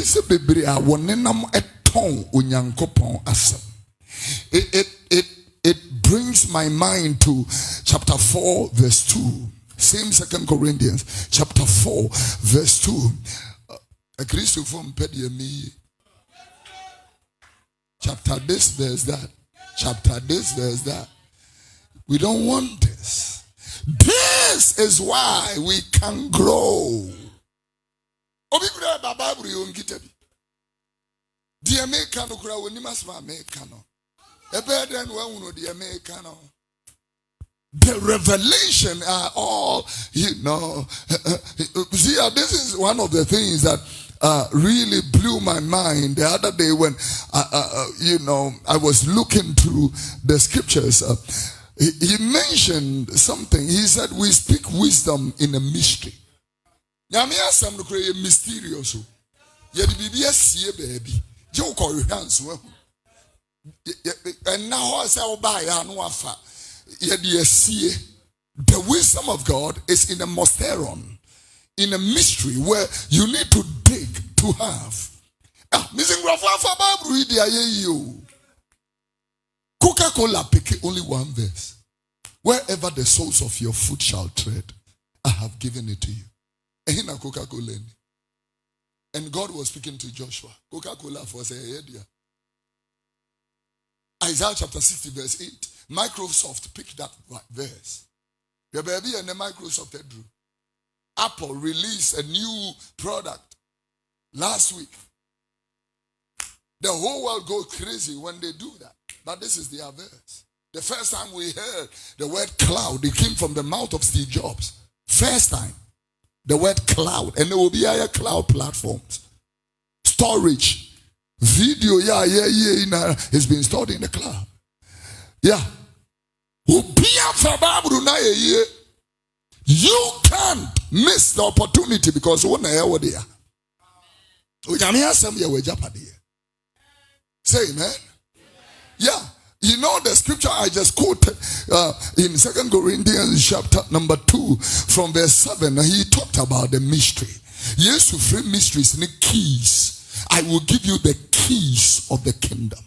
se bebre a wonenam eton onyankopon asem. It brings my mind to chapter 4 verse 2. Same 2 Corinthians chapter 4 verse 2. A Christian from Pediami. Chapter this, there's that. Chapter this, there's that. We don't want this. This is why we can grow. The American crowd when you must American. The revelation are all, See, this is one of the things that really blew my mind the other day when, I was looking through the scriptures. He mentioned something. He said, we speak wisdom in a mystery. Mysterious. And now I say, the wisdom of God is in a mosteron, in a mystery where you need to dig to have. Coca-Cola pick only one verse. Wherever the soles of your foot shall tread, I have given it to you. Coca-Cola. And God was speaking to Joshua. Coca-Cola for say, Isaiah chapter 60 verse 8. Microsoft picked that verse. The baby and the Microsoft drew. Apple released a new product last week. The whole world goes crazy when they do that. But this is their verse. The first time we heard the word cloud, it came from the mouth of Steve Jobs. First time. The word cloud. And there will be other cloud platforms. Storage. Video, it's been stored in the cloud. Yeah. You can't miss the opportunity because one year there. Say amen. Yeah. You know the scripture I just quoted in 2 Corinthians chapter number 2 from verse 7. He talked about the mystery. Yes, to free mysteries and keys. I will give you the keys of the kingdom.